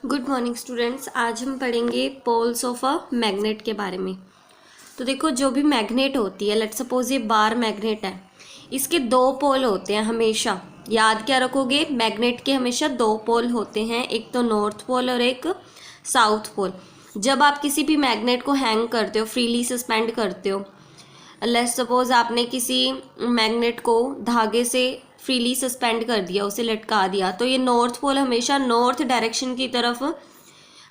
Good morning students. आज हम पढ़ेंगे पोल्स ऑफ अ मैग्नेट के बारे में। तो देखो, जो भी मैग्नेट होती है, लेट्स सपोज ये बार मैग्नेट है, इसके दो पोल होते हैं हमेशा। याद क्या रखोगे, मैग्नेट के हमेशा दो पोल होते हैं, एक तो नॉर्थ पोल और एक साउथ पोल। जब आप किसी भी मैग्नेट को हैंग करते हो, फ्रीली सस्पेंड करते हो, लेट्स सपोज आपने किसी मैग्नेट को धागे से फ्रीली सस्पेंड कर दिया, उसे लटका दिया, तो ये नॉर्थ पोल हमेशा नॉर्थ डायरेक्शन की तरफ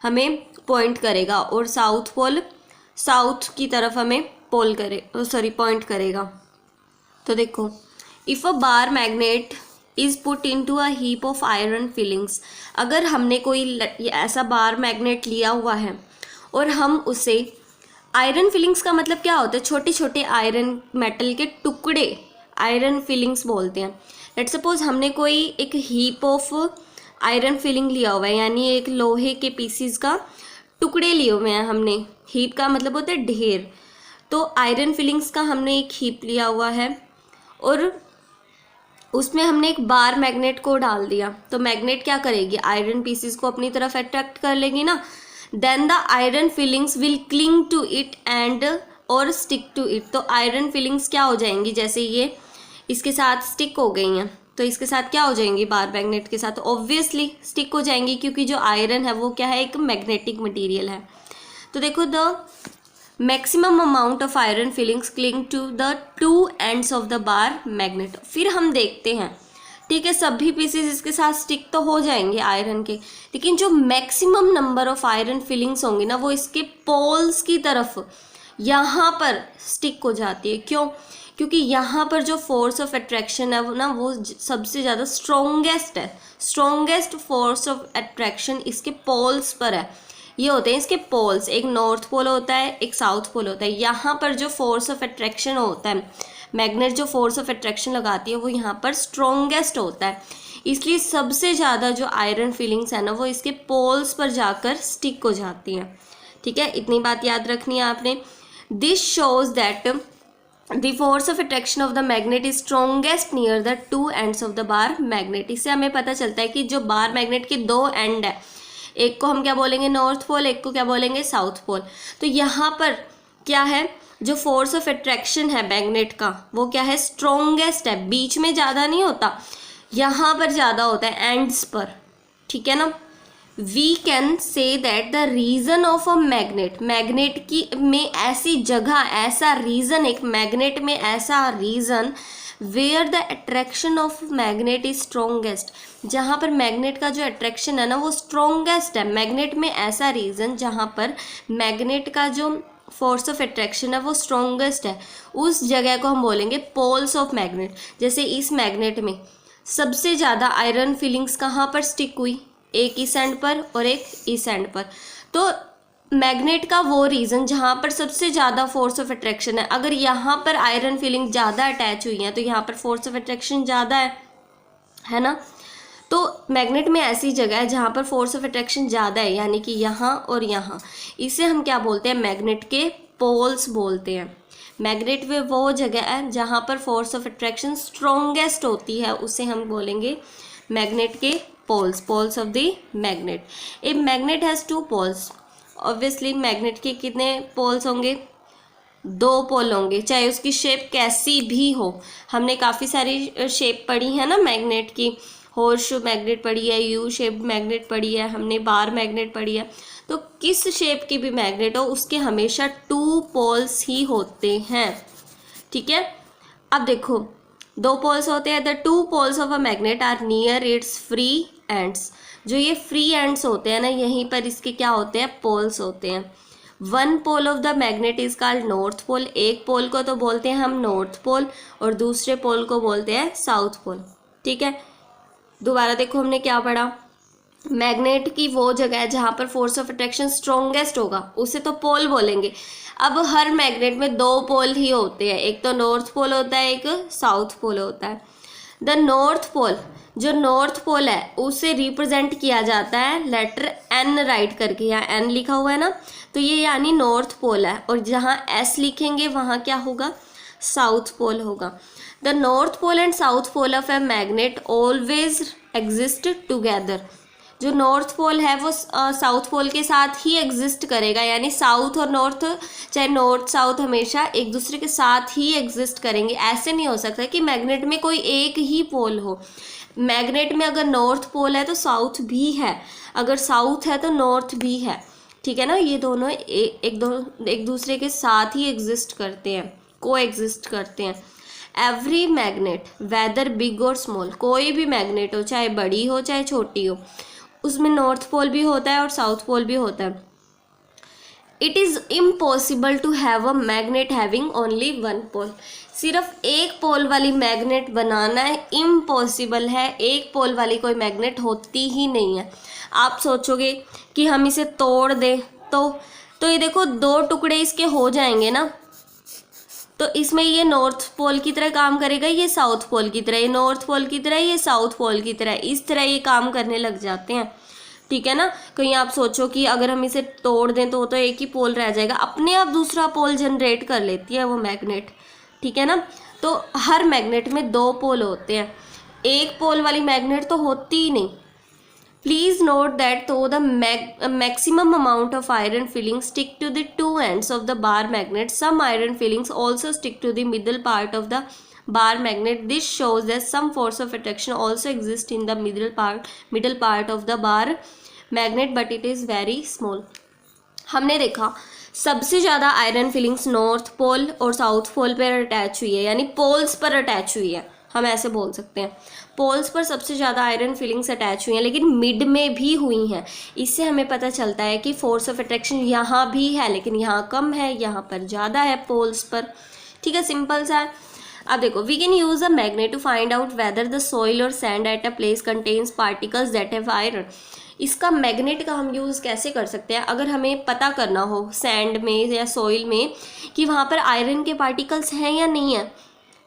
हमें पॉइंट करेगा और साउथ पोल साउथ की तरफ हमें पॉइंट करेगा। तो देखो, if a bar magnet is put into a heap of iron fillings, अगर हमने कोई ऐसा बार मैग्नेट लिया हुआ है और हम उसे, आयरन फिलिंग्स का मतलब क्या होता है, छोटे छोटे आयरन मेटल के टुकड़े आयरन फिलिंग्स बोलते हैं। लेट्स सपोज हमने कोई एक हीप ऑफ आयरन फिलिंग लिया हुआ है, यानी एक लोहे के पीसीस का टुकड़े लिए हुए हैं हमने। हीप का मतलब होता है ढेर। तो आयरन फिलिंग्स का हमने एक हीप लिया हुआ है और उसमें हमने एक बार मैग्नेट को डाल दिया, तो मैग्नेट क्या करेगी, आयरन पीसीस को अपनी तरफ अट्रैक्ट कर लेगी ना। Then the iron filings will cling to it and और स्टिक टू इट। तो आयरन फिलिंग्स क्या हो जाएंगी, जैसे ये इसके साथ स्टिक हो गई हैं, तो इसके साथ क्या हो जाएंगी, बार मैग्नेट के साथ ऑब्वियसली स्टिक हो जाएंगी, क्योंकि जो आयरन है वो क्या है, एक मैग्नेटिक मटेरियल है। तो देखो, the maximum amount of iron filings cling to the two ends of the bar magnet. फिर हम देखते हैं, ठीक है, सभी पीसेस इसके साथ स्टिक तो हो जाएंगे आयरन के, लेकिन जो maximum number of iron fillings होंगी ना, वो इसके पोल्स की तरफ यहाँ पर स्टिक हो जाती है। क्यों? क्योंकि यहाँ पर जो फोर्स ऑफ अट्रैक्शन है वो ना, वो सबसे ज़्यादा स्ट्रोंगेस्ट है। स्ट्रोंगेस्ट फोर्स ऑफ अट्रैक्शन इसके पोल्स पर है। ये होते हैं इसके पोल्स, एक नॉर्थ पोल होता है, एक साउथ पोल होता है। यहाँ पर जो फोर्स ऑफ अट्रैक्शन होता है, मैग्नेट जो फोर्स ऑफ अट्रैक्शन लगाती है, वो यहाँ पर स्ट्रोंगेस्ट होता है। इसलिए सबसे ज़्यादा जो आयरन फिलिंग्स है ना, वो इसके पोल्स पर जाकर स्टिक हो जाती हैं। ठीक है, इतनी बात याद रखनी है आपने। This shows that the force of attraction of the magnet is strongest near the two ends of the bar magnet. इससे हमें पता चलता है कि जो बार मैग्नेट के दो एंड है, एक को हम क्या बोलेंगे, नॉर्थ पोल, एक को क्या बोलेंगे, साउथ पोल। तो यहाँ पर क्या है, जो फोर्स ऑफ अट्रैक्शन है मैग्नेट का, वो क्या है, स्ट्रोंगेस्ट है। बीच में ज़्यादा नहीं होता, यहाँ पर ज़्यादा होता है, एंड्स पर। ठीक है ना। We can say that the region of a magnet, magnet की में ऐसी जगह, ऐसा रीजन, एक मैग्नेट में ऐसा region where the attraction of magnet is strongest, जहाँ पर मैग्नेट का जो अट्रैक्शन है ना, वो स्ट्रोंगेस्ट है। मैग्नेट में ऐसा रीजन जहाँ पर मैग्नेट का जो फोर्स ऑफ अट्रैक्शन है वो स्ट्रोंगेस्ट है, उस जगह को हम बोलेंगे पोल्स ऑफ मैग्नेट। जैसे इस मैग्नेट में सबसे ज़्यादा आयरन फिलिंग्स कहाँ पर स्टिक हुई, एक इस एंड पर और एक इस एंड पर। तो मैग्नेट का वो रीजन जहाँ पर सबसे ज़्यादा फोर्स ऑफ अट्रैक्शन है, अगर यहाँ पर आयरन फीलिंग ज़्यादा अटैच हुई है, तो यहाँ पर फोर्स ऑफ अट्रैक्शन ज़्यादा है ना। तो मैग्नेट में ऐसी जगह है जहाँ पर फोर्स ऑफ अट्रैक्शन ज़्यादा है, यानी कि यहाँ और यहाँ। इसे हम क्या बोलते हैं, मैग्नेट के पोल्स बोलते हैं। मैग्नेट में वो जगह है जहाँ पर फोर्स ऑफ अट्रैक्शन स्ट्रोंगेस्ट होती है, उसे हम बोलेंगे मैग्नेट के poles, poles of the magnet. A magnet has two poles. Obviously magnet के कितने पोल्स होंगे, दो पोल होंगे, चाहे उसकी शेप कैसी भी हो। हमने काफ़ी सारी शेप पढ़ी है ना मैग्नेट की, हॉर्स मैग्नेट पढ़ी है, यू शेप मैग्नेट पढ़ी है, हमने बार मैग्नेट पढ़ी है। तो किस शेप की भी मैग्नेट हो, उसके हमेशा टू पोल्स ही होते हैं। ठीक है, अब देखो, दो पोल्स होते हैं। The two poles of a magnet are near its free ends. जो ये फ्री एंड्स होते हैं ना, यहीं पर इसके क्या होते हैं, पोल्स होते हैं। One pole of the magnet is called north pole. एक पोल को तो बोलते हैं हम नॉर्थ पोल और दूसरे पोल को बोलते हैं साउथ पोल। ठीक है, दोबारा देखो, हमने क्या पढ़ा, मैग्नेट की वो जगह है जहाँ पर फोर्स ऑफ अट्रैक्शन स्ट्रोंगेस्ट होगा, उसे तो पोल बोलेंगे। अब हर मैग्नेट में दो पोल ही होते हैं, एक तो नॉर्थ पोल होता है, एक साउथ पोल होता है। द नॉर्थ पोल, जो नॉर्थ पोल है, उसे रिप्रेजेंट किया जाता है लेटर एन राइट करके। यहाँ एन लिखा हुआ है ना, तो ये यानी नॉर्थ पोल है, और जहाँ एस लिखेंगे वहाँ क्या होगा, साउथ पोल होगा। The north pole and south pole of a magnet always exist together. जो नॉर्थ पोल है वो साउथ पोल के साथ ही एग्जिस्ट करेगा, यानी साउथ और नॉर्थ, चाहे नॉर्थ साउथ, हमेशा एक दूसरे के साथ ही एग्जिस्ट करेंगे। ऐसे नहीं हो सकता कि मैग्नेट में कोई एक ही पोल हो। मैग्नेट में अगर नॉर्थ पोल है तो साउथ भी है, अगर साउथ है तो नॉर्थ भी है, ठीक है ना। ये दोनों एक दूसरे के साथ ही एग्जिस्ट करते हैं, को एग्जिस्ट करते हैं। एवरी मैग्नेट वेदर बिग और स्मॉल, कोई भी मैग्नेट हो, चाहे बड़ी हो चाहे छोटी हो, उसमें नॉर्थ पोल भी होता है और साउथ पोल भी होता है। It is impossible to have a magnet having only one pole, सिर्फ एक पोल वाली मैग्नेट बनाना है इम्पॉसिबल है, एक पोल वाली कोई मैग्नेट होती ही नहीं है। आप सोचोगे कि हम इसे तोड़ दें तो ये देखो दो टुकड़े इसके हो जाएंगे ना, तो इसमें ये नॉर्थ पोल की तरह काम करेगा, ये साउथ पोल की तरह, ये नॉर्थ पोल की तरह, ये साउथ पोल की तरह, इस तरह ये काम करने लग जाते हैं, ठीक है ना। कहीं आप सोचो कि अगर हम इसे तोड़ दें तो एक ही पोल रह जाएगा, अपने आप दूसरा पोल जनरेट कर लेती है वो मैग्नेट, ठीक है ना। तो हर मैग्नेट में दो पोल होते हैं, एक पोल वाली मैग्नेट तो होती ही नहीं। Please note that though the maximum amount of iron fillings stick to the two ends of the bar magnet, some iron fillings also stick to the middle part of the bar magnet. This shows that some force of attraction also exists in the middle part of the bar magnet, but it is very small. हमने देखा सबसे ज़्यादा iron filings north pole और south pole पर attach हुई है, यानी poles पर अटैच हुई है, हम ऐसे बोल सकते हैं। पोल्स पर सबसे ज़्यादा आयरन फिलिंग्स अटैच हुई हैं, लेकिन मिड में भी हुई हैं। इससे हमें पता चलता है कि फोर्स ऑफ अट्रैक्शन यहाँ भी है, लेकिन यहाँ कम है, यहाँ पर ज़्यादा है पोल्स पर, ठीक है, सिंपल सा है। अब देखो, we can use a magnet to find out whether the soil और sand at a place contains particles that have iron. इसका मैग्नेट का हम यूज़ कैसे कर सकते हैं, अगर हमें पता करना हो सैंड में या सॉइल में कि वहाँ पर आयरन के पार्टिकल्स हैं या नहीं है,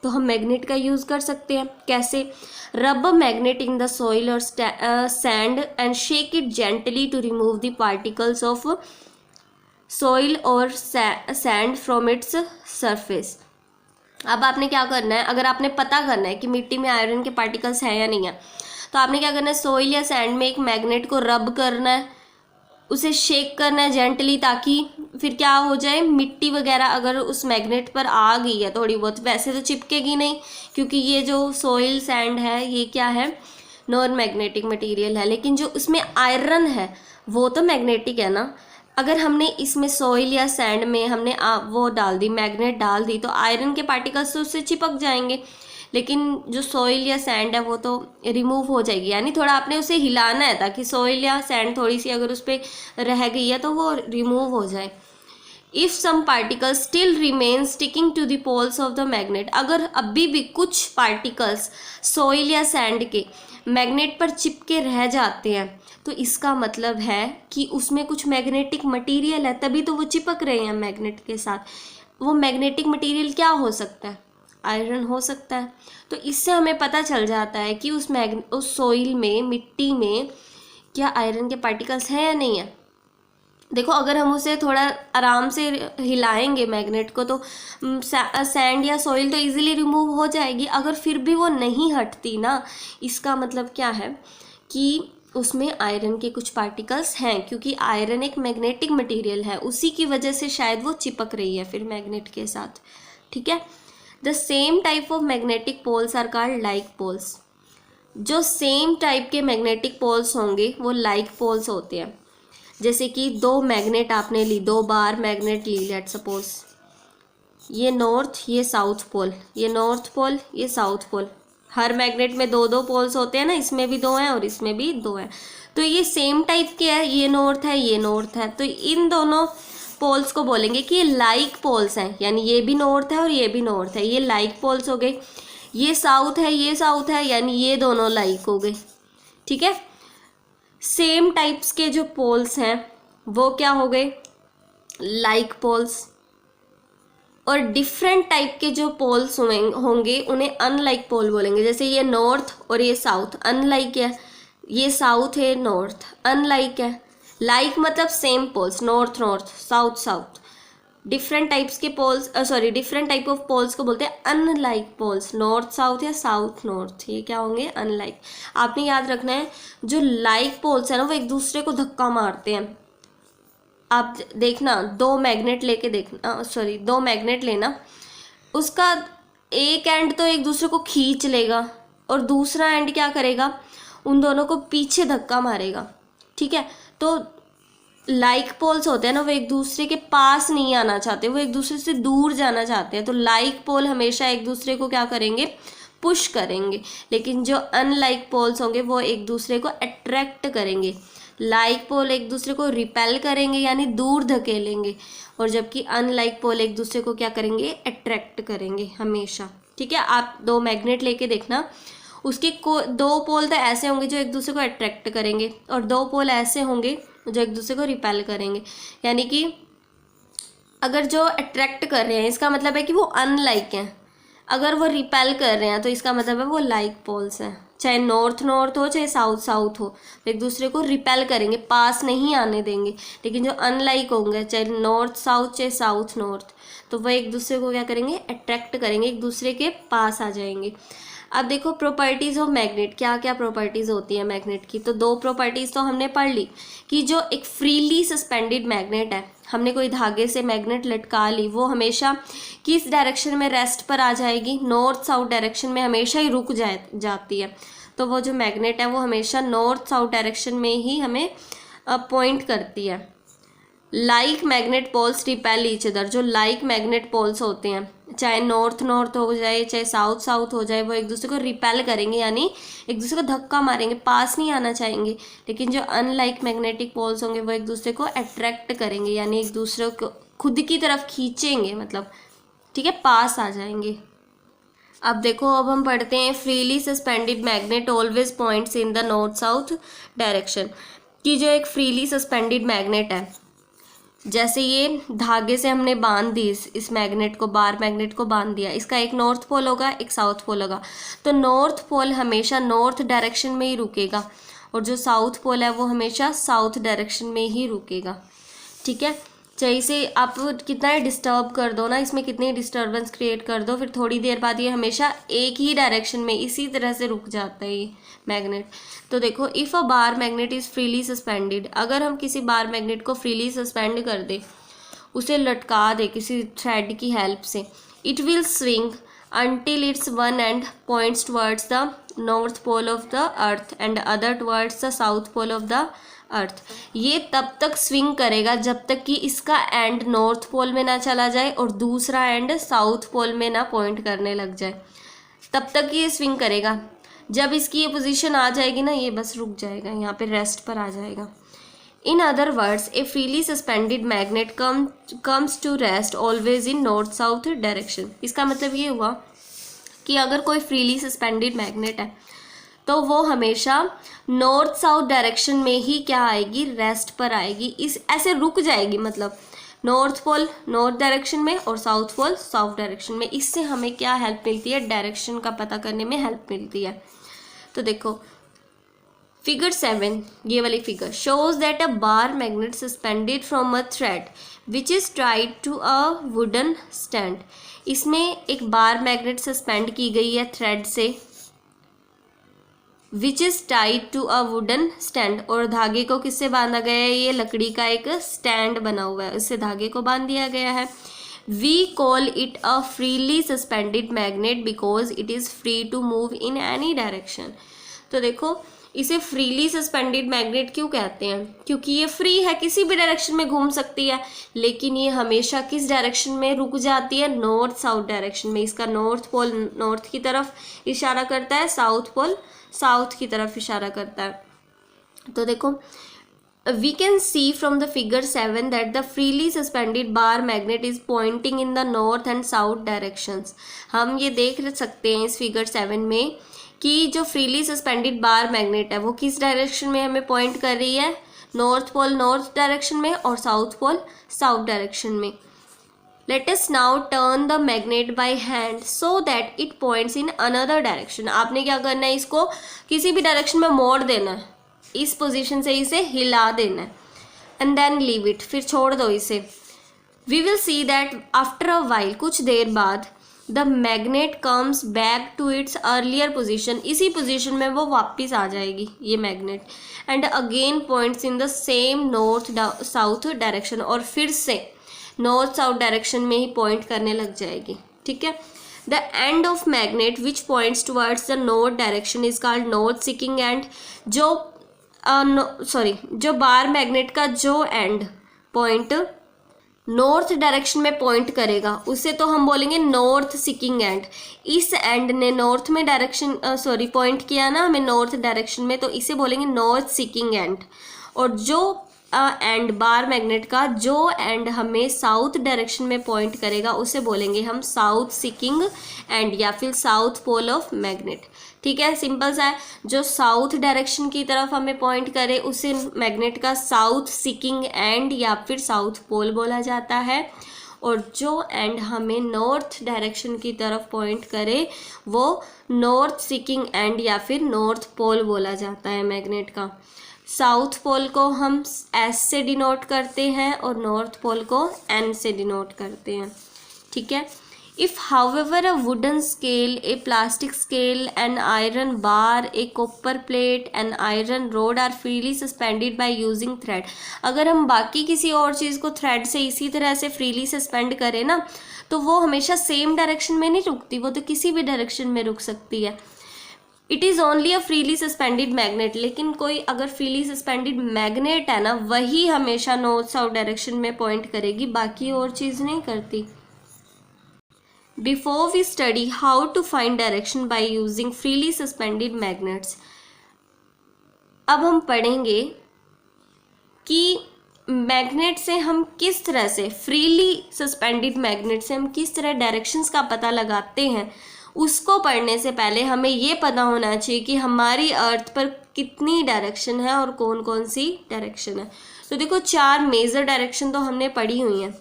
तो हम मैग्नेट का यूज़ कर सकते हैं। कैसे? Rub magnet in the soil और sand and shake it gently to remove the particles of soil और सैंड फ्रॉम इट्स सरफेस। अब आपने क्या करना है, अगर आपने पता करना है कि मिट्टी में आयरन के पार्टिकल्स हैं या नहीं है, तो आपने क्या करना है, सॉइल या सैंड में एक मैग्नेट को रब करना है, उसे शेक करना है जेंटली, ताकि फिर क्या हो जाए, मिट्टी वगैरह अगर उस मैग्नेट पर आ गई है थोड़ी बहुत, वैसे तो चिपकेगी नहीं, क्योंकि ये जो सॉइल सैंड है ये क्या है, नॉन मैग्नेटिक मटेरियल है, लेकिन जो उसमें आयरन है वो तो मैग्नेटिक है ना। अगर हमने इसमें सॉइल या सैंड में हमने वो डाल दी, मैग्नेट डाल दी, तो आयरन के पार्टिकल्स तो उससे चिपक जाएंगे, लेकिन जो सॉइल या सैंड है वो तो रिमूव हो जाएगी, यानी थोड़ा आपने उसे हिलाना है ताकि सॉइल या सैंड थोड़ी सी अगर उस पर रह गई है तो वो रिमूव हो जाए। If some particles still remain sticking to the poles of the magnet, अगर अभी भी कुछ पार्टिकल्स सॉइल या सैंड के मैग्नेट पर चिपके रह जाते हैं, तो इसका मतलब है कि उसमें कुछ मैग्नेटिक मटेरियल है, तभी तो वो चिपक रहे हैं मैग्नेट के साथ। वो मैग्नेटिक मटेरियल क्या हो सकता है, आयरन हो सकता है। तो इससे हमें पता चल जाता है कि उस सॉइल में, मिट्टी में क्या आयरन के पार्टिकल्स हैं या नहीं है। देखो, अगर हम उसे थोड़ा आराम से हिलाएंगे मैग्नेट को, तो सैंड या सॉइल तो इजीली रिमूव हो जाएगी। अगर फिर भी वो नहीं हटती ना, इसका मतलब क्या है कि उसमें आयरन के कुछ पार्टिकल्स हैं, क्योंकि आयरन एक मैग्नेटिक मटेरियल है, उसी की वजह से शायद वो चिपक रही है फिर मैग्नेट के साथ, ठीक है। The same type of magnetic poles are called like poles. जो सेम टाइप के मैग्नेटिक पोल्स होंगे वो लाइक पोल्स होते हैं। जैसे कि दो मैग्नेट आपने ली, दो बार मैग्नेट ली, लेट सपोज ये नॉर्थ ये साउथ पोल, ये नॉर्थ पोल ये साउथ पोल। हर मैग्नेट में दो दो पोल्स होते हैं ना, इसमें भी दो हैं और इसमें भी दो हैं, तो ये सेम टाइप के है, ये नॉर्थ है ये नॉर्थ है, तो इन दोनों पोल्स को बोलेंगे कि ये लाइक पोल्स हैं, यानी ये भी नॉर्थ है और ये भी नॉर्थ है, ये लाइक पोल्स हो गए। ये साउथ है ये साउथ है, यानी ये दोनों लाइक हो गए, ठीक है। सेम टाइप्स के जो पोल्स हैं वो क्या हो गए, लाइक पोल्स। और डिफरेंट टाइप के जो पोल्स होंगे उन्हें अनलाइक पोल बोलेंगे। जैसे ये नॉर्थ और ये साउथ अनलाइक है, ये साउथ है नॉर्थ अनलाइक है। लाइक मतलब same poles, north north south south. Different types के poles different type of poles को बोलते हैं अनलाइक पोल्स, नॉर्थ साउथ या साउथ नॉर्थ, ये क्या होंगे, अनलाइक। आपने याद रखना है जो लाइक पोल्स है ना वो एक दूसरे को धक्का मारते हैं। आप देखना दो मैग्नेट लेना, उसका एक एंड तो एक दूसरे को खींच लेगा और दूसरा एंड क्या करेगा, उन दोनों को पीछे धक्का मारेगा, ठीक है। तो लाइक पोल्स होते हैं ना वो एक दूसरे के पास नहीं आना चाहते, वो एक दूसरे से दूर जाना चाहते हैं। तो लाइक पोल हमेशा एक दूसरे को क्या करेंगे, पुश करेंगे, लेकिन जो अनलाइक पोल्स होंगे वो एक दूसरे को अट्रैक्ट करेंगे। लाइक पोल एक दूसरे को रिपेल करेंगे यानी दूर धकेलेंगे, और जबकि अनलाइक पोल एक दूसरे को क्या करेंगे, अट्रैक्ट करेंगे हमेशा, ठीक है। आप दो मैग्नेट लेके देखना, उसके दो पोल तो ऐसे होंगे जो एक दूसरे को अट्रैक्ट करेंगे और दो पोल ऐसे होंगे जो एक दूसरे को रिपेल करेंगे। यानी कि अगर जो अट्रैक्ट कर रहे हैं इसका मतलब है कि वो अनलाइक हैं, अगर वो रिपेल कर रहे हैं तो इसका मतलब है वो लाइक पोल्स हैं। चाहे नॉर्थ नॉर्थ हो चाहे साउथ साउथ हो, एक दूसरे को रिपेल करेंगे, पास नहीं आने देंगे। लेकिन जो अनलाइक होंगे, चाहे नॉर्थ साउथ चाहे साउथ नॉर्थ, तो वह एक दूसरे को क्या करेंगे, अट्रैक्ट करेंगे, एक दूसरे के पास आ जाएंगे। अब देखो प्रॉपर्टीज़ ऑफ मैग्नेट, क्या क्या प्रॉपर्टीज़ होती है मैग्नेट की। तो दो प्रॉपर्टीज़ तो हमने पढ़ ली कि जो एक फ्रीली सस्पेंडेड मैग्नेट है, हमने कोई धागे से मैग्नेट लटका ली, वो हमेशा किस डायरेक्शन में रेस्ट पर आ जाएगी, नॉर्थ साउथ डायरेक्शन में हमेशा ही रुक जाती है। तो वो जो मैग्नेट है वो हमेशा नॉर्थ साउथ डायरेक्शन में ही हमें पॉइंट करती है। Like magnet poles repel each other, जो लाइक मैग्नेट पोल्स होते हैं, चाहे नॉर्थ नॉर्थ हो जाए चाहे साउथ साउथ हो जाए, वो एक दूसरे को रिपेल करेंगे यानी एक दूसरे को धक्का मारेंगे, पास नहीं आना चाहेंगे। लेकिन जो अनलाइक मैग्नेटिक पोल्स होंगे वो एक दूसरे को अट्रैक्ट करेंगे यानी एक दूसरे को खुद की तरफ खींचेंगे, मतलब ठीक है, पास आ जाएंगे। अब देखो, अब हम पढ़ते हैं freely suspended magnet always points in the north south direction, कि जो एक फ्रीली सस्पेंडेड मैग्नेट है, जैसे ये धागे से हमने बांध दी इस मैग्नेट को, बार मैग्नेट को बांध दिया, इसका एक नॉर्थ पोल होगा एक साउथ पोल होगा, तो नॉर्थ पोल हमेशा नॉर्थ डायरेक्शन में ही रुकेगा और जो साउथ पोल है वो हमेशा साउथ डायरेक्शन में ही रुकेगा, ठीक है। चाहे इसे आप कितना ही डिस्टर्ब कर दो ना, इसमें कितनी डिस्टर्बेंस क्रिएट कर दो, फिर थोड़ी देर बाद ये हमेशा एक ही डायरेक्शन में इसी तरह से रुक जाता है ये मैग्नेट। तो देखो, if a bar magnet is freely suspended, अगर हम किसी बार मैग्नेट को फ्रीली सस्पेंड कर दे, उसे लटका दे किसी थ्रेड की हेल्प से, it will swing until its one end points towards the north pole of the earth and other towards the south pole of the अर्थ। ये तब तक स्विंग करेगा जब तक कि इसका एंड नॉर्थ पोल में ना चला जाए और दूसरा एंड साउथ पोल में ना पॉइंट करने लग जाए, तब तक ये स्विंग करेगा। जब इसकी ये पोजीशन आ जाएगी ना, ये बस रुक जाएगा, यहाँ पे रेस्ट पर आ जाएगा। In other words, a freely suspended magnet comes to rest always in north south direction. इसका मतलब ये हुआ कि अगर कोई फ्रीली सस्पेंडेड मैग्नेट है तो वो हमेशा नॉर्थ साउथ डायरेक्शन में ही क्या आएगी, रेस्ट पर आएगी, इस ऐसे रुक जाएगी, मतलब नॉर्थ पोल नॉर्थ डायरेक्शन में और साउथ पोल साउथ डायरेक्शन में। इससे हमें क्या हेल्प मिलती है, डायरेक्शन का पता करने में हेल्प मिलती है। तो देखो फिगर 7, ये वाली figure shows that a bar magnet suspended from a thread which is tied to a wooden stand. इसमें एक बार मैग्नेट सस्पेंड की गई है थ्रेड से, which is tied to a wooden stand, और धागे को किससे बांधा गया है, ये लकड़ी का एक स्टैंड बना हुआ है, उससे धागे को बांध दिया गया है। We call it a freely suspended magnet because it is free to move in any direction. तो देखो, इसे फ्रीली सस्पेंडेड मैग्नेट क्यों कहते हैं, क्योंकि ये फ्री है, किसी भी डायरेक्शन में घूम सकती है, लेकिन ये हमेशा किस डायरेक्शन में रुक जाती है, नॉर्थ साउथ डायरेक्शन में। इसका नॉर्थ पोल नॉर्थ की तरफ इशारा करता है, साउथ पोल साउथ की तरफ इशारा करता है। तो देखो, we can see from the figure 7 that the freely suspended bar magnet is pointing in the north and south directions। हम ये देख सकते हैं इस फिगर 7 में कि जो फ्रीली सस्पेंडेड बार मैग्नेट है वो किस डायरेक्शन में हमें पॉइंट कर रही है, नॉर्थ पोल नॉर्थ डायरेक्शन में और साउथ पोल साउथ डायरेक्शन में। Let us now turn the magnet by hand so that it points in another direction। आपने क्या करना है, इसको किसी भी डायरेक्शन में मोड़ देना है, इस पोजीशन से इसे हिला देना है, एंड देन लीव इट, फिर छोड़ दो इसे। We will see that after a while, कुछ देर बाद, the magnet comes back to its earlier position, इसी पोजिशन में वो वापस आ जाएगी ये magnet, and again points in the same north south direction, और फिर से नॉर्थ साउथ डायरेक्शन में ही पॉइंट करने लग जाएगी, ठीक है। The end of magnet which points towards the north direction is called north seeking and, जो बार मैग्नेट का जो एंड पॉइंट नॉर्थ डायरेक्शन में पॉइंट करेगा उसे तो हम बोलेंगे नॉर्थ सीकिंग एंड। इस एंड ने नॉर्थ में डायरेक्शन पॉइंट किया ना हमें नॉर्थ डायरेक्शन में, तो इसे बोलेंगे नॉर्थ सीकिंग एंड। और जो एंड बार मैग्नेट का जो एंड हमें साउथ डायरेक्शन में पॉइंट करेगा उसे बोलेंगे हम साउथ सीकिंग एंड या फिर साउथ पोल ऑफ मैग्नेट, ठीक है। सिंपल सा है, जो साउथ डायरेक्शन की तरफ हमें पॉइंट करे उसे मैग्नेट का साउथ सीकिंग एंड या फिर साउथ पोल बोला जाता है, और जो एंड हमें नॉर्थ डायरेक्शन की तरफ पॉइंट करे वो नॉर्थ सीकिंग एंड या फिर नॉर्थ पोल बोला जाता है मैग्नेट का। साउथ पोल को हम एस से डिनोट करते हैं और नॉर्थ पोल को एन से डिनोट करते हैं, ठीक है। If however a wooden scale, a plastic scale, an iron bar, a copper plate, an iron rod are freely suspended by using thread, अगर हम बाकी किसी और चीज़ को थ्रेड से इसी तरह से फ्रीली सस्पेंड करें ना, तो वो हमेशा सेम डायरेक्शन में नहीं रुकती, वो तो किसी भी डायरेक्शन में रुक सकती है। It is only a freely suspended magnet, लेकिन कोई अगर फ्रीली सस्पेंडेड मैग्नेट है ना, वही हमेशा नॉर्थ साउथ डायरेक्शन में पॉइंट करेगी, बाकी और चीज़ नहीं करती। Before we study how to find direction by using freely suspended magnets, अब हम पढ़ेंगे कि मैग्नेट से हम किस तरह से, फ्रीली सस्पेंडेड मैग्नेट से हम किस तरह डायरेक्शंस का पता लगाते हैं। उसको पढ़ने से पहले हमें ये पता होना चाहिए कि हमारी अर्थ पर कितनी डायरेक्शन है और कौन कौन सी डायरेक्शन है। तो देखो 4 मेजर डायरेक्शन तो हमने पढ़ी हुई हैं,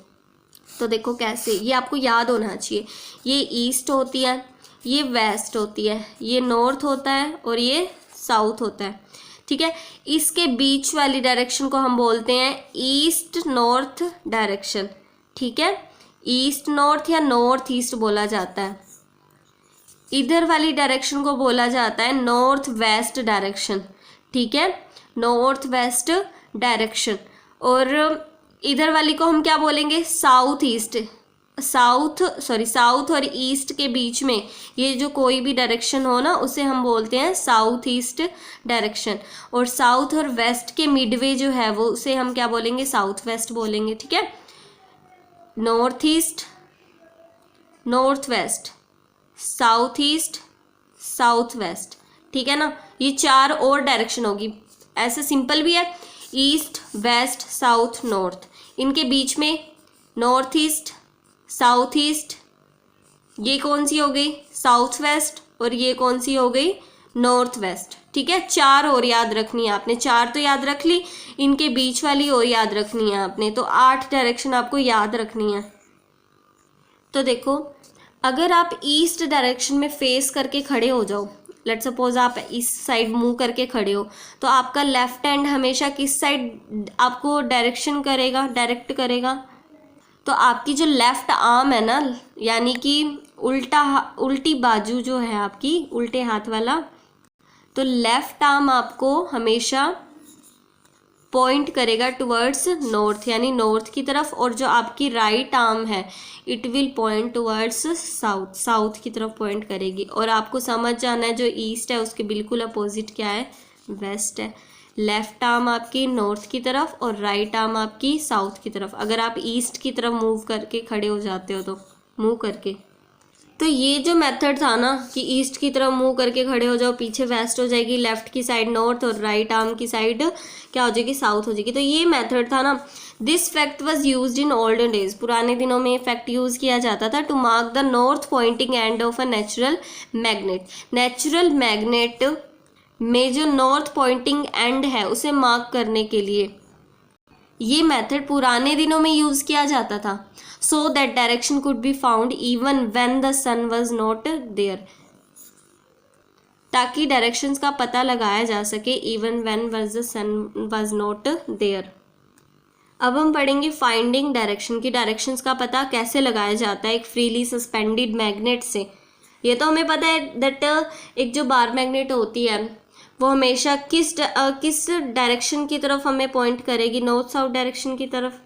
तो देखो कैसे, ये आपको याद होना चाहिए। ये ईस्ट होती है, ये वेस्ट होती है, ये नॉर्थ होता है और ये साउथ होता है, ठीक है। इसके बीच वाली डायरेक्शन को हम बोलते हैं ईस्ट नॉर्थ डायरेक्शन, ठीक है। ईस्ट नॉर्थ या नॉर्थ ईस्ट बोला जाता है। इधर वाली डायरेक्शन को बोला जाता है नॉर्थ वेस्ट डायरेक्शन, ठीक है, नॉर्थ वेस्ट डायरेक्शन। और इधर वाली को हम क्या बोलेंगे, साउथ ईस्ट। साउथ और ईस्ट के बीच में ये जो कोई भी डायरेक्शन हो ना, उसे हम बोलते हैं साउथ ईस्ट डायरेक्शन। और साउथ और वेस्ट के मिडवे जो है वो उसे हम क्या बोलेंगे, साउथ वेस्ट बोलेंगे, ठीक है। North east, north west, south east, south west, ठीक है ना। ये 4 और डायरेक्शन होगी, ऐसे सिंपल भी है, ईस्ट वेस्ट साउथ नॉर्थ। इनके बीच में नॉर्थ ईस्ट, साउथ ईस्ट, ये कौन सी हो गई, साउथ वेस्ट, और ये कौन सी हो गई, नॉर्थ वेस्ट, ठीक है। 4 और याद रखनी है आपने, 4 तो याद रख ली, इनके बीच वाली और याद रखनी है आपने, तो 8 डायरेक्शन आपको याद रखनी है। तो देखो, अगर आप ईस्ट डायरेक्शन में फेस करके खड़े हो जाओ, लेट्स सपोज आप इस साइड मुंह करके खड़े हो, तो आपका लेफ्ट हैंड हमेशा किस साइड आपको डायरेक्शन करेगा, डायरेक्ट करेगा, तो आपकी जो लेफ्ट आर्म है ना, यानी कि उल्टी बाजू जो है आपकी, उल्टे हाथ वाला, तो लेफ्ट आर्म आपको हमेशा पॉइंट करेगा टुवर्ड्स नॉर्थ, यानी नॉर्थ की तरफ, और जो आपकी राइट आर्म है it will point towards south, south की तरफ पॉइंट करेगी। और आपको समझ जाना है जो ईस्ट है उसके बिल्कुल अपोजिट क्या है, वेस्ट है। लेफ्ट आर्म आपकी नॉर्थ की तरफ और राइट आर्म आपकी साउथ की तरफ। अगर आप ईस्ट की तरफ मूव करके खड़े हो जाते हो तो मूव करके, तो ये जो मेथड था ना कि ईस्ट की तरफ मूव करके खड़े हो जाओ, पीछे वेस्ट हो जाएगी, लेफ्ट की साइड नॉर्थ और राइट आर्म की साइड क्या हो जाएगी, साउथ हो जाएगी, तो ये मेथड था ना। This fact was used in olden days, पुराने दिनों में फैक्ट यूज किया जाता था to mark the north pointing end of a natural magnet. Natural magnet में जो नॉर्थ पॉइंटिंग एंड है उसे मार्क करने के लिए ये मेथड पुराने दिनों में यूज किया जाता था, so that direction could be found even when the sun was not there, ताकि डायरेक्शंस का पता लगाया जा सके even when the sun was not there. अब हम पढ़ेंगे फाइंडिंग डायरेक्शन की। डायरेक्शंस का पता कैसे लगाया जाता है एक फ्रीली सस्पेंडेड मैग्नेट से। ये तो हमें पता है दैट एक जो बार मैग्नेट होती है वो हमेशा किस डायरेक्शन की तरफ हमें पॉइंट करेगी, नॉर्थ साउथ डायरेक्शन की तरफ।